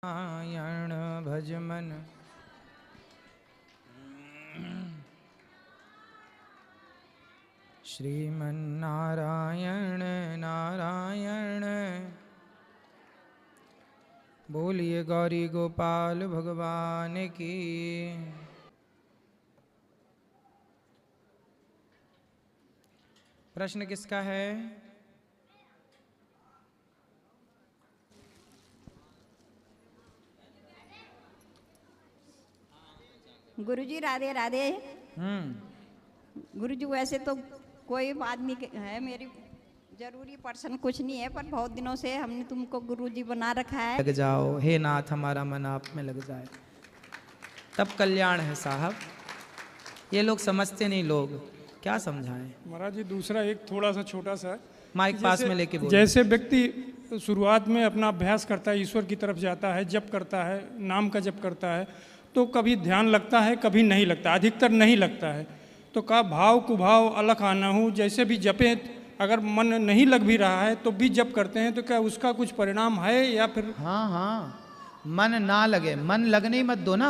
नारायण भज मन श्रीमन्नारायण नारायण। बोलिए गौरी गोपाल भगवान की। प्रश्न किसका है? गुरुजी राधे राधे। गुरुजी वैसे तो कोई आदमी है मेरी जरूरी पर्सन कुछ नहीं है, पर बहुत दिनों से हमने तुमको गुरुजी बना रखा है। लग जाओ हे नाथ, हमारा मन आप में लग जाए तब कल्याण है साहब। ये लोग समझते नहीं, लोग क्या समझाएं। महाराज जी दूसरा एक थोड़ा सा छोटा सा माइक पास में लेके बोलो। जैसे व्यक्ति शुरुआत में अपना अभ्यास करता है, ईश्वर की तरफ जाता है, जप करता है, नाम का जप करता है, तो कभी ध्यान लगता है कभी नहीं लगता, अधिकतर नहीं लगता है। तो का भाव कुभाव अलग आना हो, जैसे भी जपे अगर मन नहीं लग भी रहा है तो भी जप करते हैं, तो क्या उसका कुछ परिणाम है या फिर? हाँ, मन ना लगे, मन लगने ही मत दो ना।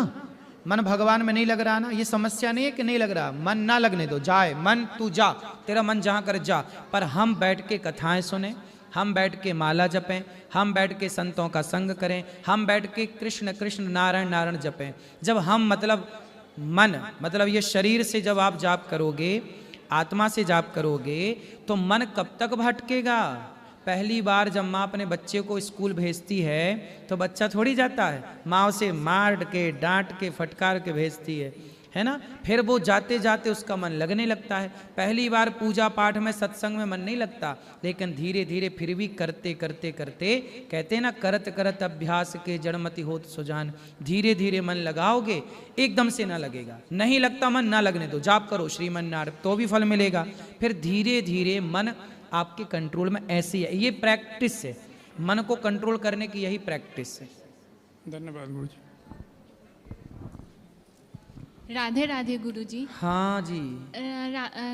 मन भगवान में नहीं लग रहा ना, ये समस्या नहीं है कि नहीं लग रहा, मन ना लगने दो, जाए मन, तू जा, तेरा मन जहाँ कर जा। पर हम बैठ के कथाएं सुने, हम बैठ के माला जपें, हम बैठ के संतों का संग करें, हम बैठ के कृष्ण कृष्ण नारायण नारायण जपें। जब हम मतलब ये शरीर से जब आप जाप करोगे, आत्मा से जाप करोगे, तो मन कब तक भटकेगा? पहली बार जब माँ अपने बच्चे को स्कूल भेजती है तो बच्चा थोड़ी जाता है, माँ उसे मार के डांट के फटकार के भेजती है ना। फिर वो जाते जाते उसका मन लगने लगता है। पहली बार पूजा पाठ में सत्संग में मन नहीं लगता, लेकिन धीरे धीरे फिर भी करते करते करते, कहते हैं ना करत करत अभ्यास के जड़मति होत सुजान। धीरे धीरे मन लगाओगे, एकदम से ना लगेगा। नहीं लगता मन, ना लगने दो, जाप करो श्रीमन्नारायण तो भी फल मिलेगा। फिर धीरे धीरे मन आपके कंट्रोल में ऐसी है। ये प्रैक्टिस है, मन को कंट्रोल करने की यही प्रैक्टिस है। धन्यवाद गुरुजी। राधे राधे गुरुजी। हाँ जी।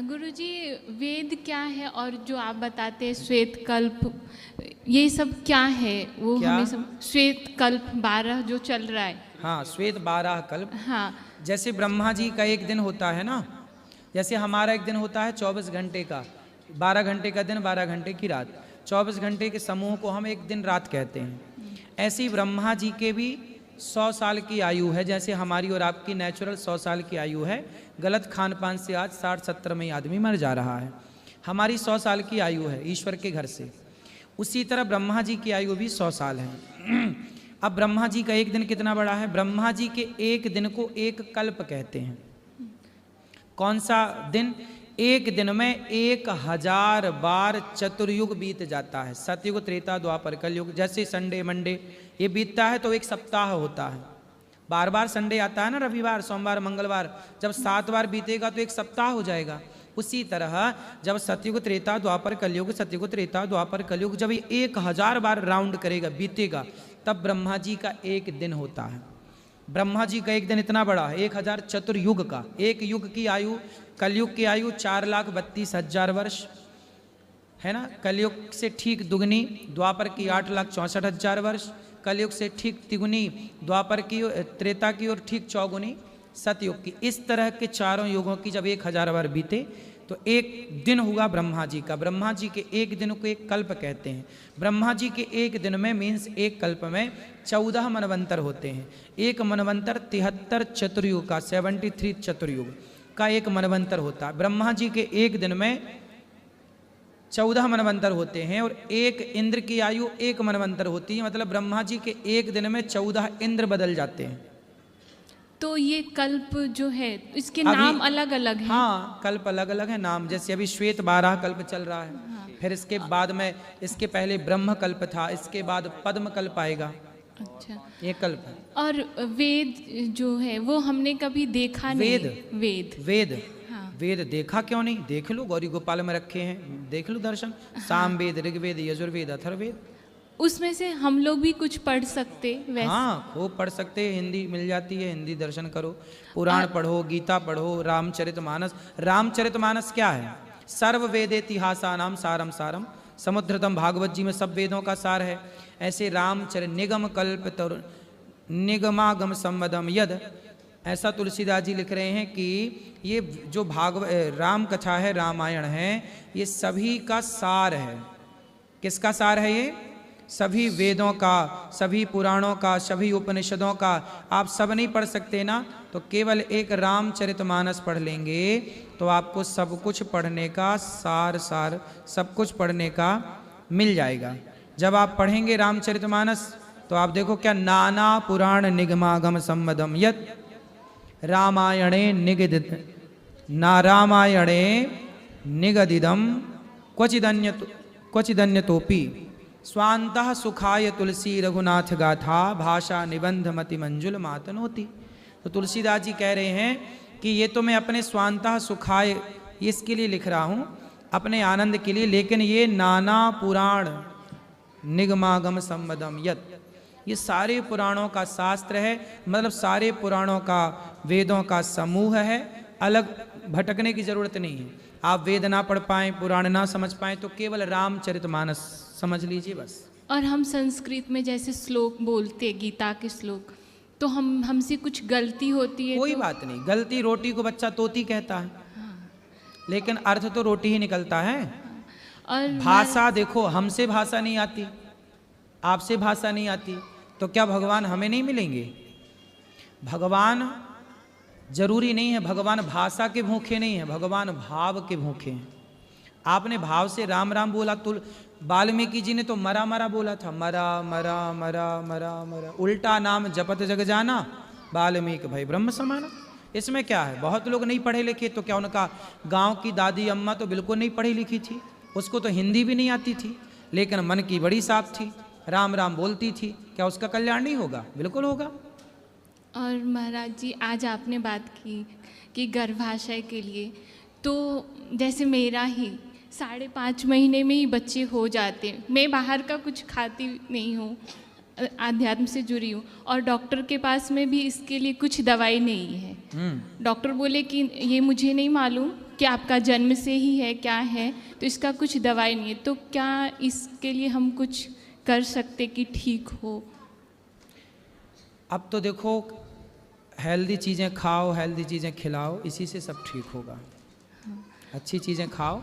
गुरुजी वेद क्या है और जो आप बताते हैं श्वेत कल्प, ये सब क्या है? वो क्या? हमें सब श्वेत कल्प 12 जो चल रहा है। हाँ, श्वेत 12 कल्प। हाँ, जैसे ब्रह्मा जी का एक दिन होता है ना, जैसे हमारा एक दिन होता है 24 घंटे का, 12 घंटे का दिन 12 घंटे की रात, 24 घंटे के समूह को हम एक दिन रात कहते हैं। ऐसे ही ब्रह्मा जी के भी 100 साल की आयु है, जैसे हमारी और आपकी नेचुरल 100 साल की आयु है। गलत खान पान से आज 60-70 में ही आदमी मर जा रहा है। हमारी 100 साल की आयु है ईश्वर के घर से। उसी तरह ब्रह्मा जी की आयु भी 100 साल है। अब ब्रह्मा जी का एक दिन कितना बड़ा है? ब्रह्मा जी के एक दिन को एक कल्प कहते हैं। कौन सा दिन? एक दिन में 1000 बार चतुर्युग बीत जाता है। सतयुग, त्रेता, द्वापर, कलयुग। जैसे संडे मंडे ये बीतता है तो एक सप्ताह होता है। बार बार संडे आता है ना, रविवार सोमवार मंगलवार, जब 7 बार बीतेगा तो एक सप्ताह हो जाएगा। उसी तरह जब सतयुग, त्रेता, द्वापर, कलयुग, सतयुग, त्रेता, द्वापर, कलयुग जब ये 1000 बार राउंड करेगा, बीतेगा, तब ब्रह्मा जी का एक दिन होता है। ब्रह्मा जी का एक दिन इतना बड़ा है, 1000 चतुर्युग का। एक युग की आयु, कलयुग की आयु 4,32,000 वर्ष है ना। कलयुग से ठीक दुगनी द्वापर की 8,64,000 वर्ष, कलयुग से ठीक तिगुनी द्वापर की, त्रेता की और ठीक चौगुनी सतयुग की। इस तरह के चारों युगों की जब 1000 बार बीते तो एक दिन हुआ ब्रह्मा जी का। ब्रह्मा जी के एक दिन को एक कल्प कहते हैं। ब्रह्मा जी के एक दिन में मीन्स एक कल्प में 14 मनवंतर होते हैं। एक मनवंतर 73 चतुर्युग का, 73 चतुर्युग का एक मनवंतर होता है। ब्रह्मा जी के एक दिन में 14 मनवंतर होते हैं, और एक इंद्र की आयु एक मनवंतर होती है। मतलब ब्रह्मा जी के एक दिन में 14 इंद्र बदल जाते हैं। तो ये कल्प जो है इसके नाम अलग अलग हैं। हाँ, कल्प अलग अलग है नाम। जैसे अभी श्वेत 12 कल्प चल रहा है। हाँ। फिर इसके बाद में, इसके पहले ब्रह्म कल्प था, इसके बाद पद्म कल्प आएगा। अच्छा, ये कल्प है। और वेद जो है वो हमने कभी देखा नहीं। वेद हाँ। वेद देखा क्यों नहीं? देख लो, गौरी गोपाल में रखे हैं, देख लो दर्शन। साम वेद, ऋग्वेद, यजुर्वेद, अथर्ववेद। उसमें से हम लोग भी कुछ पढ़ सकते वैसे? हाँ, खूब पढ़ सकते हैं। हिंदी मिल जाती है, हिंदी दर्शन करो, पुराण पढ़ो, गीता पढ़ो, रामचरितमानस। रामचरितमानस क्या है? सर्व वेदेतिहासानाम सारम सारम समुद्रतम। भागवत जी में सब वेदों का सार है। ऐसे रामचरित निगम कल्प निगमागम संवदम यद। ऐसा तुलसीदास जी लिख रहे हैं कि ये जो राम कथा है, रामायण है, ये सभी का सार है। किसका सार है ये? सभी वेदों का, सभी पुराणों का, सभी उपनिषदों का। आप सब नहीं पढ़ सकते ना, तो केवल एक रामचरितमानस पढ़ लेंगे तो आपको सब कुछ पढ़ने का सार सब कुछ पढ़ने का मिल जाएगा। जब आप पढ़ेंगे रामचरितमानस तो आप देखो क्या, नाना पुराण निगमागम संवदम यत् रामायणे निगदित ना रामायणे निगदिदम क्वचिदन्यतोपि स्वान्तः सुखाय तुलसी रघुनाथ गाथा भाषा निबंध मति मंजुल मातनोति। तो तुलसीदास जी कह रहे हैं कि ये तो मैं अपने स्वान्तः सुखाय इसके लिए लिख रहा हूँ, अपने आनंद के लिए, लेकिन ये नाना पुराण निगमागम संवदम यत्, ये सारे पुराणों का शास्त्र है, मतलब सारे पुराणों का, वेदों का समूह है। अलग भटकने की जरूरत नहीं है। आप वेद ना पढ़ पाएं, पुराण ना समझ पाएं, तो केवल रामचरितमानस समझ लीजिए बस। और हम संस्कृत में जैसे श्लोक बोलते, गीता के श्लोक, तो हमसे कुछ गलती होती है कोई तो... बात नहीं, गलती, रोटी को बच्चा तोती कहता है, लेकिन अर्थ तो रोटी ही निकलता है। और भाषा देखो, हमसे भाषा नहीं आती, आपसे भाषा नहीं आती, तो क्या भगवान हमें नहीं मिलेंगे? भगवान जरूरी नहीं है, भगवान भाषा के भूखे नहीं है, भगवान भाव के भूखे हैं। आपने भाव से राम राम बोला, तो वाल्मीकि जी ने तो मरा मरा बोला था, मरा मरा मरा मरा मरा, उल्टा नाम जपत जग जाना वाल्मीकि भाई ब्रह्म समाना। इसमें क्या है? बहुत लोग नहीं पढ़े लिखे, तो क्या उनका गांव की दादी अम्मा तो बिल्कुल नहीं पढ़ी लिखी थी, उसको तो हिंदी भी नहीं आती थी, लेकिन मन की बड़ी साफ थी, राम राम बोलती थी, क्या उसका कल्याण नहीं होगा? बिल्कुल होगा। और महाराज जी, आज आपने बात की कि गर्भाशय के लिए, तो जैसे मेरा ही 5.5 महीने में ही बच्चे हो जाते हैं। मैं बाहर का कुछ खाती नहीं हूँ, आध्यात्म से जुड़ी हूँ, और डॉक्टर के पास में भी इसके लिए कुछ दवाई नहीं है। डॉक्टर बोले कि ये मुझे नहीं मालूम कि आपका जन्म से ही है क्या है, तो इसका कुछ दवाई नहीं है, तो क्या इसके लिए हम कुछ कर सकते कि ठीक हो? अब तो देखो, हेल्दी चीज़ें खाओ, हेल्दी चीज़ें खिलाओ, इसी से सब ठीक होगा। अच्छी चीज़ें खाओ,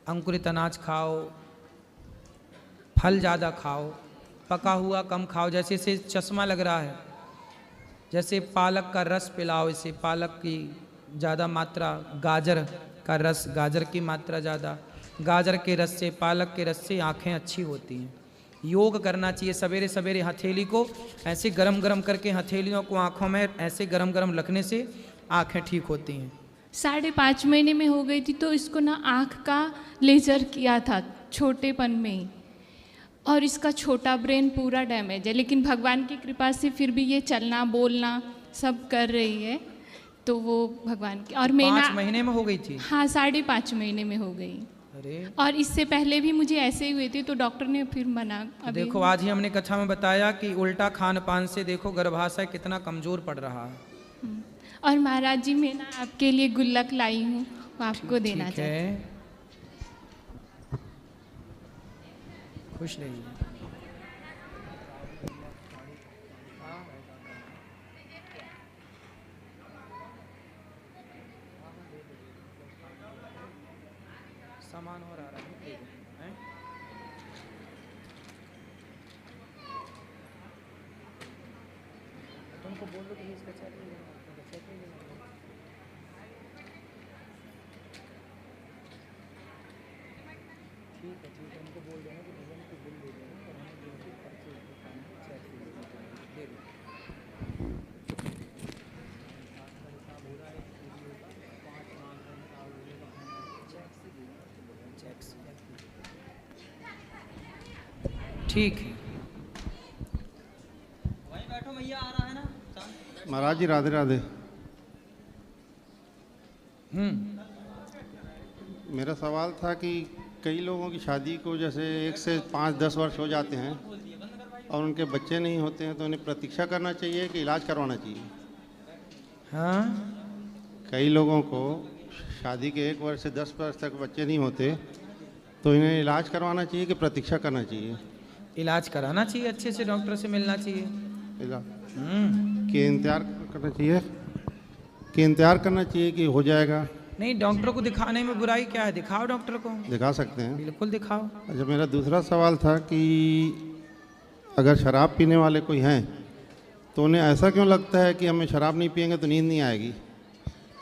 अंकुरित अनाज खाओ, फल ज़्यादा खाओ, पका हुआ कम खाओ। जैसे इसे चश्मा लग रहा है, जैसे पालक का रस पिलाओ इसे, पालक की ज़्यादा मात्रा, गाजर का रस, गाजर की मात्रा ज़्यादा, गाजर के रस से, पालक के रस से आँखें अच्छी होती हैं। योग करना चाहिए, सवेरे सवेरे हथेली को ऐसे गरम गरम करके, हथेलियों को आँखों में ऐसे गरम गरम रखने से आँखें ठीक होती हैं। 5.5 महीने में हो गई थी, तो इसको ना आँख का लेजर किया था छोटेपन में ही, और इसका छोटा ब्रेन पूरा डैमेज है, लेकिन भगवान की कृपा से फिर भी ये चलना बोलना सब कर रही है, तो वो भगवान की। और मैं 5 महीने में हो गई थी? हाँ, 5.5 महीने में हो गई। अरे, और इससे पहले भी मुझे ऐसे ही हुए थे, तो डॉक्टर ने फिर मना। देखो, आज ही हमने कथा में बताया कि उल्टा खान पान से देखो गर्भाशय कितना कमजोर पड़ रहा है। और महाराज जी, मैं ना आपके लिए गुल्लक लाई हूँ, वो आपको देना चाहती हूँ। खुश रहिए। सामान और आ रहा है, हैं? तुमको बोल दो कि इसका चेक ले लेना, चेक ले लेना। ठीक है, उनको बोल देना कि भजन की बिल दे देना, और हमें जो भी पर्चे चेक ले लेना, दे दो। आपका हिसाब हो रहा है, 5 माल का हिसाब हो जाएगा, चेक से दे दो, चेक से। ठीक है, वहीं बैठो, भैया आ रहा है ना। महाराज जी राधे राधे। मेरा सवाल था कि कई लोगों की शादी को जैसे 1 से 5-10 वर्ष हो जाते हैं और उनके बच्चे नहीं होते हैं, तो उन्हें प्रतीक्षा करना चाहिए कि इलाज करवाना चाहिए? हाँ, कई लोगों को शादी के 1 वर्ष से 10 वर्ष तक बच्चे नहीं होते, तो इन्हें इलाज करवाना चाहिए कि प्रतीक्षा करना चाहिए? इलाज कराना चाहिए, अच्छे से डॉक्टर से मिलना चाहिए। इलाज कि इंतजार करना चाहिए, कि इंतजार करना चाहिए कि हो जाएगा? नहीं, डॉक्टर को दिखाने में बुराई क्या है, दिखाओ डॉक्टर को, दिखा सकते हैं। बिल्कुल दिखाओ। अच्छा, मेरा दूसरा सवाल था कि अगर शराब पीने वाले कोई हैं तो उन्हें ऐसा क्यों लगता है कि हमें शराब नहीं पिएंगे तो नींद नहीं आएगी?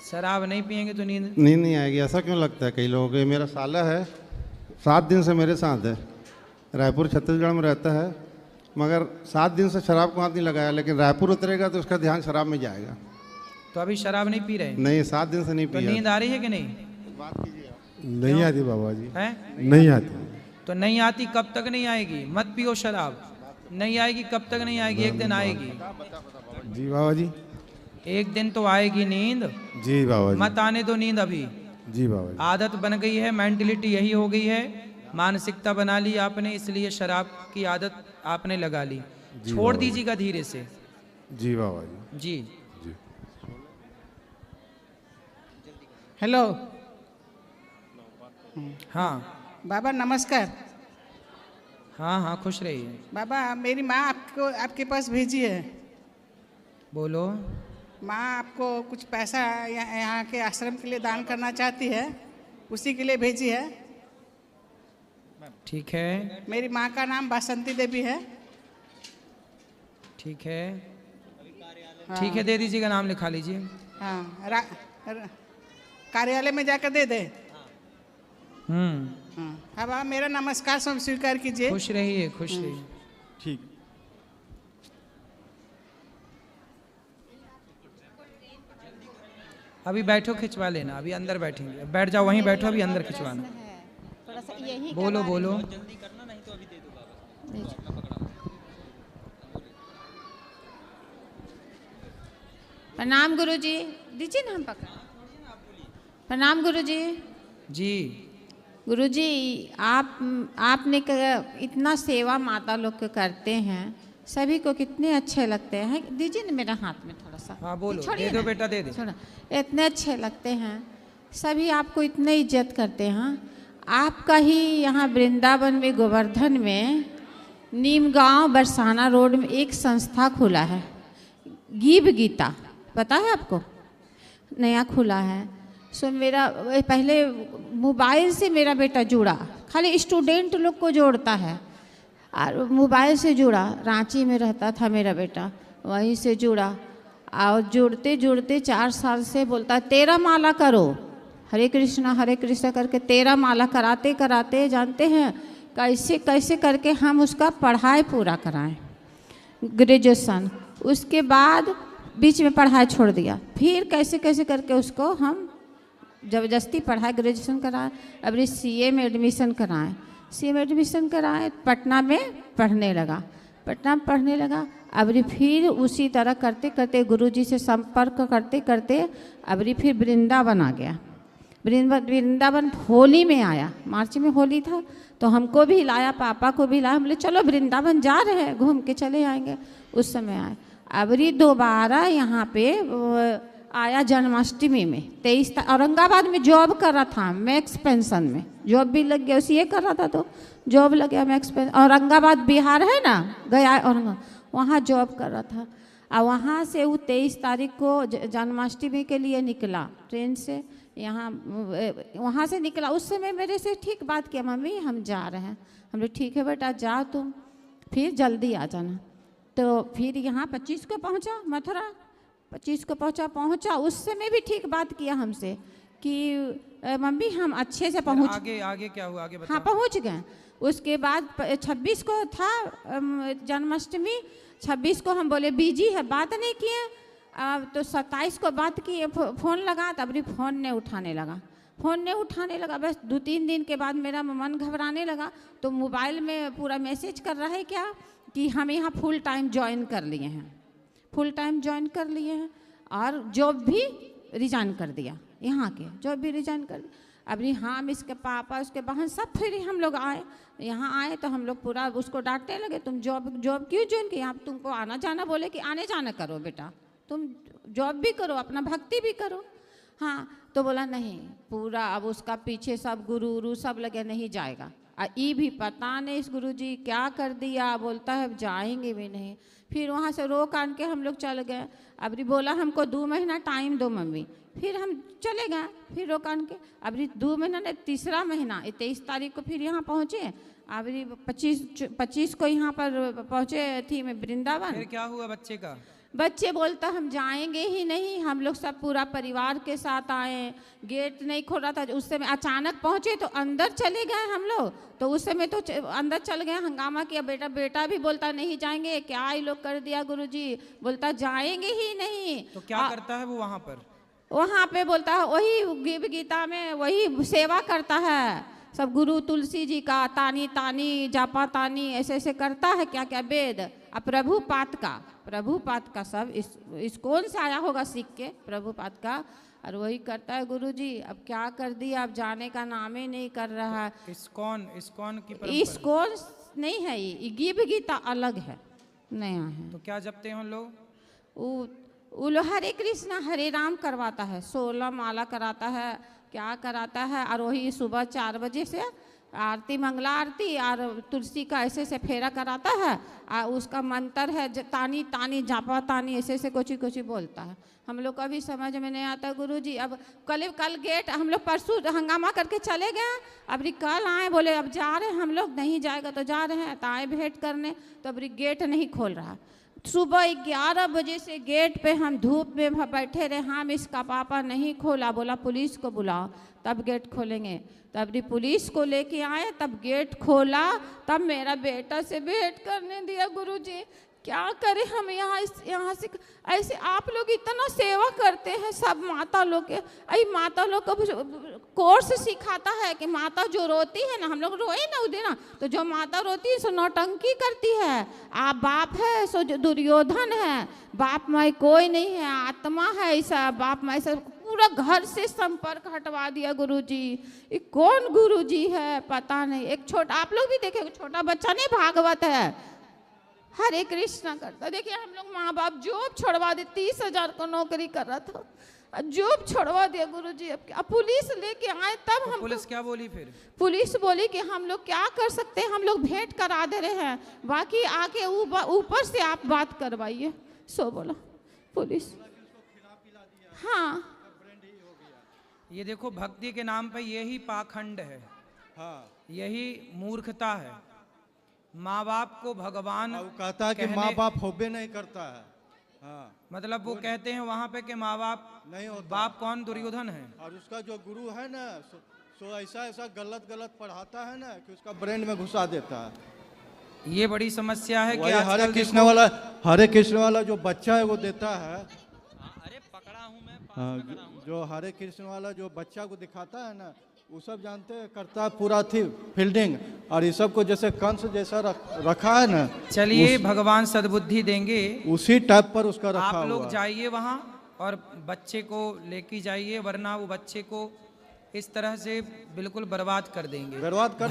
शराब नहीं पिएंगे तो नींद नहीं आएगी, ऐसा क्यों लगता है कई लोगों को? मेरा साला है, 7 दिन से मेरे साथ है, रायपुर छत्तीसगढ़ में रहता है, मगर 7 दिन से शराब को हाथ नहीं लगाया, लेकिन रायपुर उतरेगा तो उसका ध्यान शराब में जाएगा। तो अभी शराब नहीं पी रहे? नहीं, 7 दिन से नहीं तो पिया। नींद आ रही है कि नहीं? नहीं आती बाबा जी, है नहीं आती। तो नहीं आती, कब तक नहीं आएगी? मत पियो शराब, नहीं आएगी, कब तक नहीं आएगी? एक दिन आएगी। जी बाबा जी, एक दिन तो आएगी नींद। जी बाबा जी, मत आने दो नींद अभी। जी बाबा जी, आदत बन गई है, मेंटलिटी यही हो गई है, मानसिकता बना ली आपने, इसलिए शराब की आदत आपने लगा ली। छोड़ दीजिएगा धीरे से। जी बाबा जी। जी हेलो हाँ बाबा, नमस्कार। हाँ हाँ, खुश रहिए। बाबा, मेरी माँ आपको आपके पास भेजी है। बोलो। माँ आपको कुछ पैसा यहाँ के आश्रम के लिए दान करना चाहती है, उसी के लिए भेजी है। ठीक है, मेरी माँ का नाम बासंती देवी है। ठीक है, ठीक है, दे दीजिएगा, नाम लिखा लीजिए। हाँ, कार्यालय में जाकर दे दे। हाँ बाबा, मेरा नमस्कार सब स्वीकार कीजिए। खुश रहिए, खुश रहिए। ठीक। अभी बैठो, खिंचवा लेना, अभी अंदर बैठेंगे, बैठ जाओ, वहीं बैठो, अभी अंदर खिंचवाना। थोड़ा सा यही बोलो बोलो। प्रणाम गुरुजी, दीजिए ना हम पकड़। प्रणाम गुरुजी। जी गुरुजी, आपने इतना सेवा माता लोग के करते हैं, सभी को कितने अच्छे लगते हैं। दीजिए ना मेरा हाथ में थोड़ा सा। हाँ बोलो, छोड़िए दे दो ना। बेटा, दे दो। छोड़ो, इतने अच्छे लगते हैं, सभी आपको इतने इज्जत करते हैं। आपका ही यहाँ वृंदावन में, गोवर्धन में, नीम गांव बरसाना रोड में एक संस्था खुला है, गीव गीता, पता है आपको? नया खुला है। सो मेरा पहले मोबाइल से मेरा बेटा जुड़ा, खाली स्टूडेंट लोग को जोड़ता है, और मोबाइल से जुड़ा। रांची में रहता था मेरा बेटा, वहीं से जुड़ा, और जुड़ते जुड़ते 4 साल से बोलता 13 माला करो, हरे कृष्णा करके 13 माला कराते कराते, जानते हैं कैसे कैसे करके हम उसका पढ़ाई पूरा कराएं, ग्रेजुएशन। उसके बाद बीच में पढ़ाई छोड़ दिया, फिर कैसे कैसे करके उसको हम ज़बरदस्ती पढ़ाई, ग्रेजुएशन कराए। अभी सीए में एडमिशन कराएं, सीए में एडमिशन कराएं, पटना में पढ़ने लगा, पटना में पढ़ने लगा। अभी फिर उसी तरह करते करते, गुरुजी से संपर्क करते करते, अभी फिर वृंदावन आ गया। वृंदावन होली में आया, मार्च में होली था, तो हमको भी लाया, पापा को भी लाया। हम बोले चलो वृंदावन जा रहे हैं, घूम के चले आएंगे। उस समय आए। अबरी दोबारा यहाँ पे आया जन्माष्टमी में, 23 औरंगाबाद में जॉब कर रहा था, मैक्स पेंशन में जॉब भी लग गया, उसी ये कर रहा था तो जॉब लग गया मैक्स पेंशन। औरंगाबाद बिहार है ना, गया औरंगाबाद, वहाँ जॉब कर रहा था। और वहाँ से वो 23 तारीख को जन्माष्टमी के लिए निकला ट्रेन से, यहाँ वहाँ से निकला। उस समय मेरे से ठीक बात किया, मम्मी हम जा रहे हैं। हमने ठीक है बेटा जाओ तुम, फिर जल्दी आ जाना। तो फिर यहाँ 25 को पहुँचा, मथुरा 25 को पहुँचा। उस समय भी ठीक बात किया हमसे कि मम्मी हम अच्छे से पहुँच। आगे क्या हुआ, आगे बताओ। हाँ पहुँच गए। उसके बाद 26 को था जन्माष्टमी, 26 को हम बोले बिजी है, बात नहीं किए। तो 27 को बात किए, फ़ोन लगा, तब भी फ़ोन नहीं उठाने लगा। बस 2-3 दिन के बाद मेरा मन घबराने लगा। तो मोबाइल में पूरा मैसेज कर रहा है क्या कि हम यहाँ फुल टाइम ज्वाइन कर लिए हैं, और जॉब भी रिजाइन कर दिया, यहाँ के जॉब भी रिजाइन कर दिया। अभी हम इसके पापा, उसके बहन सब फिर हम लोग आए, यहाँ आए तो हम लोग पूरा उसको डांटने लगे, तुम जॉब क्यों ज्वाइन किया? आप तुमको आना जाना बोले कि आने जाना करो बेटा, तुम जॉब भी करो, अपना भक्ति भी करो। हाँ तो बोला नहीं, पूरा अब उसका पीछे सब गुरु सब लगे, नहीं जाएगा। ये भी पता नहीं इस गुरुजी क्या कर दिया, बोलता है जाएंगे भी नहीं। फिर वहाँ से रोक आन के हम लोग चल गए। अबरी बोला हमको 2 महीना टाइम दो मम्मी, फिर हम चले गए, फिर रोक आन के अबरी 2 महीना ने तीसरा महीना 23 तारीख को फिर यहाँ पहुँचे। अबरी 25 को यहाँ पर पहुँचे थी मैं वृंदावन। फिर क्या हुआ बच्चे का? बच्चे बोलता हम जाएंगे ही नहीं, हम लोग सब पूरा परिवार के साथ आए, गेट नहीं खोल रहा था। उस समय अचानक पहुँचे तो अंदर चले गए हम लोग, तो उस समय तो अंदर चल गए, हंगामा किया। बेटा भी बोलता नहीं जाएंगे, क्या ये लोग कर दिया गुरुजी, बोलता जाएंगे ही नहीं। तो क्या करता है वो वहाँ पर? वहाँ पे बोलता है वही गीता में वही सेवा करता है सब, गुरु तुलसी जी का तानी तानी जापा तानी ऐसे ऐसे करता है, क्या क्या वेद। अब प्रभुपाद का सब इस कौन से आया होगा सीख के प्रभुपाद का, और वही करता है गुरुजी। अब क्या कर दिया, अब जाने का नाम ही नहीं कर रहा है। इस्कॉन की परंपरा? इस्कॉन नहीं है, ये गीता अलग है, नया है। तो क्या जपते हैं उन लोग? वो लोग हरे कृष्णा हरे राम करवाता है, 16 माला कराता है, क्या कराता है। और वही सुबह 4 बजे से आरती, मंगला आरती और तुलसी का ऐसे ऐसे फेरा कराता है। और उसका मंत्र है तानी तानी जापा तानी ऐसे ऐसे कुछ बोलता है। हम लोग का भी समझ में नहीं आता गुरुजी। अब कल गेट हम लोग परसों हंगामा करके चले गए, अब कल आए बोले अब जा रहे हैं हम लोग, नहीं जाएगा तो जा रहे हैं, तो आए भेंट करने, तो अब गेट नहीं खोल रहा। सुबह 11 बजे से गेट पे हम धूप में बैठे रहे, हम इसका पापा नहीं खोला, बोला पुलिस को बुलाओ तब गेट खोलेंगे। तब पुलिस को लेके आए, तब गेट खोला, तब मेरा बेटा से भेंट करने दिया। गुरुजी क्या करें हम यहाँ से ऐसे आप लोग इतना सेवा करते हैं सब माता लोग के, माता लोग को कोर्स सिखाता है कि माता जो रोती है ना, हम लोग रोए ना उस दिन, तो जो माता रोती है सो नौटंकी करती है। आप बाप है सो जो दुर्योधन है, बाप माई कोई नहीं है, आत्मा है ऐसा, बाप माई से पूरा घर से संपर्क हटवा दिया गुरुजी। ये कौन गुरुजी है पता नहीं। एक छोटा आप लोग भी देखे, छोटा बच्चा नहीं भागवत है, हरे कृष्णा करता। देखिए हम लोग माँ बाप जॉब छोड़वा दे, 30,000 को नौकरी कर रहा था, जॉब छोड़वा दिया गुरुजी। अब पुलिस लेके आए तब तो हम पुलिस क्या बोली फिर? पुलिस बोली कि हम लोग क्या कर सकते हैं, हम लोग भेंट करा दे रहे हैं, बाकी आके ऊपर से आप बात करवाइए, सो बोला पुलिस। हाँ ये देखो भक्ति के नाम पे यही पाखंड है, हाँ यही मूर्खता है। माँ बाप को भगवान कहता है कि माँ बाप होबे नहीं करता है। हाँ मतलब वो कहते हैं वहाँ पे कि माँ बाप नहीं होता। बाप कौन? दुर्योधन है। और उसका जो गुरु है ना सो ऐसा गलत पढ़ाता है ना कि उसका ब्रेन में घुसा देता है। ये बड़ी समस्या है कि हरे कृष्ण वाला जो बच्चा है वो देता है। अरे पकड़ा हूँ मैं, हाँ, जो हरे कृष्ण वाला जो बच्चा को दिखाता है ना, वो सब जानते हैं करता है पूरा थी फील्डिंग, और ये सब को जैसे कंस जैसा रखा है ना। चलिए भगवान सद्बुद्धि देंगे, उसी टाइप पर उसका रखा हुआ। आप लोग जाइए वहाँ और बच्चे को लेके जाइए, वरना वो बच्चे को इस तरह से बिल्कुल बर्बाद कर देंगे। बर्बाद कर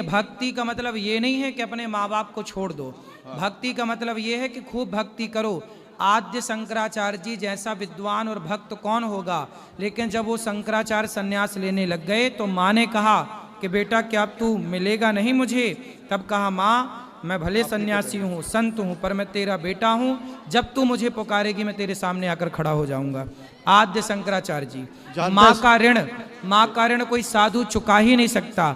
भक्ति का मतलब ये नहीं है कि अपने माँ बाप को छोड़ दो। भक्ति का मतलब ये है कि खूब भक्ति करो। आद्य शंकराचार्य जी जैसा विद्वान और भक्त कौन होगा, लेकिन जब वो शंकराचार्य संन्यास लेने लग गए तो माँ ने कहा कि बेटा क्या तू मिलेगा नहीं मुझे? तब कहा माँ मैं भले सन्यासी हूँ, संत हूँ, पर मैं तेरा बेटा हूँ, जब तू मुझे पुकारेगी मैं तेरे सामने आकर खड़ा हो जाऊंगा। आद्य शंकराचार्य जी। माँ का ऋण कोई साधु चुका ही नहीं सकता।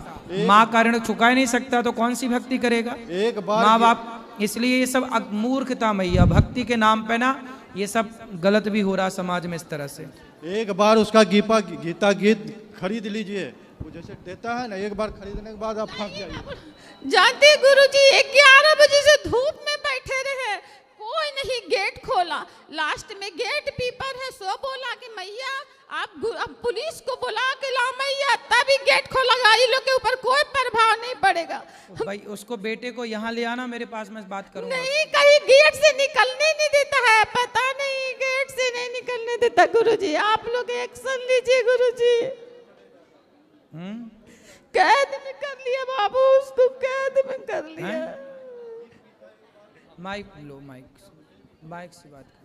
माँ का ऋण चुका ही नहीं सकता तो कौन सी भक्ति करेगा? एक बार माँ बाप, इसलिए ये सब मूर्खता मैया, भक्ति के नाम पे ना ये सब गलत भी हो रहा समाज में इस तरह से। एक बार उसका गीता गीत खरीद लीजिए, वो जैसे देता है ना, एक बार खरीदने के बाद आप फंस जाइए। जानते गुरुजी 11 बजे से धूप में बैठे रहे, कोई नहीं गेट खोला। लास्ट में गेट कीपर है सो बोला कि मैया आप पुलिस को बुला के ला मैया, तभी गेट खोला। ये लोग के ऊपर कोई प्रभाव नहीं पड़ेगा। भाई उसको बेटे को यहाँ ले आना मेरे पास, मैं बात करूंगा। नहीं, कहीं गेट से निकलने नहीं देता है, पता नहीं गेट से नहीं निकलने देता। गुरुजी आप लोग एक्शन लीजिए गुरुजी। कैद में कर लिया बाबू, उसको कैद में कर लिया। माइक लो, माइक से बात करो।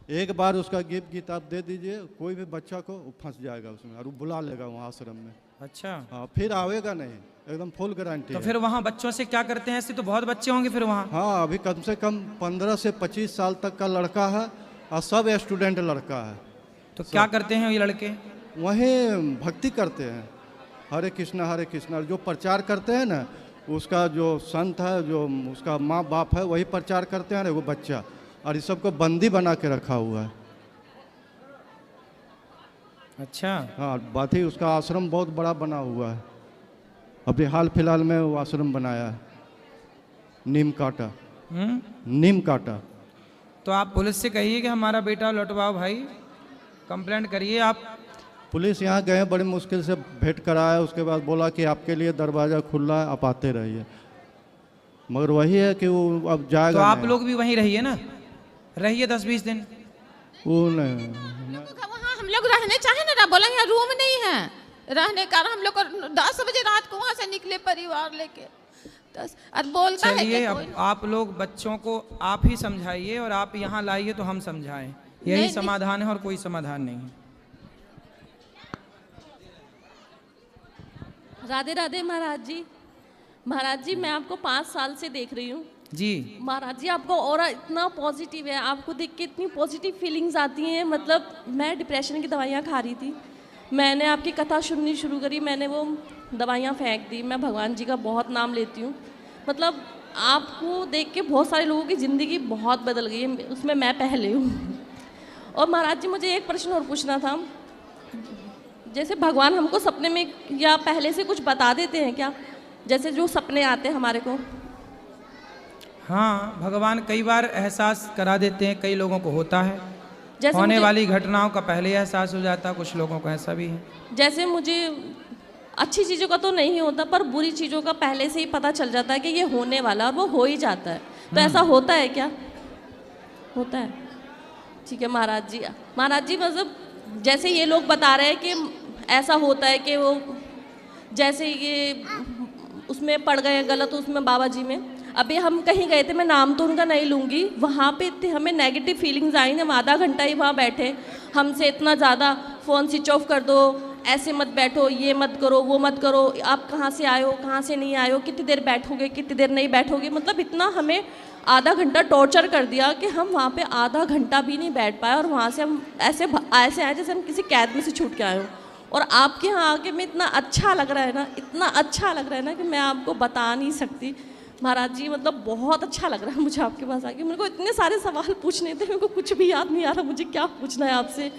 एक बार उसका गिफ्ट गीता आप दे दीजिए, कोई भी बच्चा को फंस जाएगा उसमें और वो बुला लेगा वहाँ आश्रम में। अच्छा, हाँ, फिर आवेगा नहीं, एकदम फुल गारंटी तो है। फिर वहाँ बच्चों से क्या करते हैं? ऐसे तो बहुत बच्चे होंगे फिर वहाँ। हाँ, अभी कम से कम 15 से 25 साल तक का लड़का है और सब स्टूडेंट लड़का है। तो क्या करते हैं ये लड़के? वहीं भक्ति करते हैं, हरे कृष्णा, जो प्रचार करते हैं ना, उसका जो संत है, जो उसका माँ बाप है, वही प्रचार करते हैं, वो बच्चा, और इस सबको बंदी बना के रखा हुआ है। अच्छा, हाँ, बात ही उसका आश्रम बहुत बड़ा बना हुआ है, अभी हाल फिलहाल में वो आश्रम बनाया है, नीम काटा। तो आप पुलिस से कहिए कि हमारा बेटा लौटवाओ भाई, कंप्लेंट करिए आप। पुलिस यहाँ गए, बड़ी मुश्किल से भेंट कराया, उसके बाद बोला कि आपके लिए दरवाज़ा खुला है, आप आते रहिए, मगर वही है कि वो अब जाएगा तो आप नहीं। लोग भी वहीं रहिए ना, रहिए 10-20 दिन। वो नहीं, वहाँ हम लोग रहने चाहे ना, बोला यहाँ रूम नहीं है रहने का, हम लोग को 10 बजे रात को वहाँ से निकले परिवार लेके, 10 और बोलता है चलिए, कि अब आप लोग बच्चों को आप ही समझाइए और आप यहाँ लाइए तो हम समझाएं, यही नहीं, समाधान है और कोई समाधान नहीं है। राधे राधे महाराज जी। महाराज जी, मैं आपको 5 साल से देख रही हूँ जी। महाराज जी, आपका ऑरा इतना पॉजिटिव है, आपको देख के इतनी पॉजिटिव फीलिंग्स आती हैं। मतलब मैं डिप्रेशन की दवाइयाँ खा रही थी, मैंने आपकी कथा सुननी शुरू करी, मैंने वो दवाइयाँ फेंक दी। मैं भगवान जी का बहुत नाम लेती हूँ। मतलब आपको देख के बहुत सारे लोगों की ज़िंदगी बहुत बदल गई है, उसमें मैं पहले हूँ। और महाराज जी, मुझे एक प्रश्न और पूछना था, जैसे भगवान हमको सपने में या पहले से कुछ बता देते हैं क्या, जैसे जो सपने आते हैं हमारे को? हाँ, भगवान कई बार एहसास करा देते हैं, कई लोगों को होता है, जैसे होने वाली घटनाओं का पहले एहसास हो जाता है, कुछ लोगों को ऐसा भी है। जैसे मुझे अच्छी चीज़ों का तो नहीं होता, पर बुरी चीज़ों का पहले से ही पता चल जाता है कि ये होने वाला, और वो हो ही जाता है। तो ऐसा होता है क्या? होता है। ठीक है महाराज जी। महाराज जी, मतलब जैसे ये लोग बता रहे हैं कि ऐसा होता है कि वो जैसे ये उसमें पड़ गए गलत, उसमें बाबा जी में अभी हम कहीं गए थे, मैं नाम तो उनका नहीं लूँगी, वहाँ पे इतने हमें नेगेटिव फीलिंग्स आई ना, हम आधा घंटा ही वहाँ बैठे, हमसे इतना ज़्यादा फ़ोन स्विच ऑफ कर दो, ऐसे मत बैठो, ये मत करो, वो मत करो, आप कहाँ से आए हो, कहाँ से नहीं आए हो, कितनी देर बैठोगे, कितनी देर नहीं बैठोगे, मतलब इतना हमें आधा घंटा टॉर्चर कर दिया कि हम वहाँ पे आधा घंटा भी नहीं बैठ पाए, और वहाँ से हम ऐसे आए जैसे हम किसी कैद में से छूट के आए हो। और आपके यहाँ आके मैं इतना अच्छा लग रहा है ना, इतना अच्छा लग रहा है ना कि मैं आपको बता नहीं सकती महाराज जी। मतलब बहुत अच्छा लग रहा है मुझे आपके पास आके। मेरे को इतने सारे सवाल पूछने थे, मेरे को कुछ भी याद नहीं आ रहा मुझे क्या पूछना है आपसे।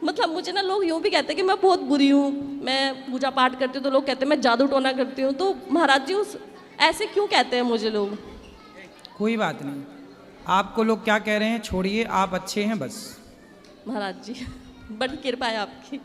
मतलब मुझे ना लोग यूँ भी कहते हैं कि मैं बहुत बुरी हूँ, मैं पूजा पाठ करती हूँ तो लोग कहते हैं मैं जादू टोना करती हूँ, तो महाराज जी उस ऐसे क्यों कहते हैं मुझे लोग? कोई बात नहीं, आपको लोग क्या कह रहे हैं छोड़िए, आप अच्छे हैं बस। महाराज जी बड़ी कृपा है आपकी।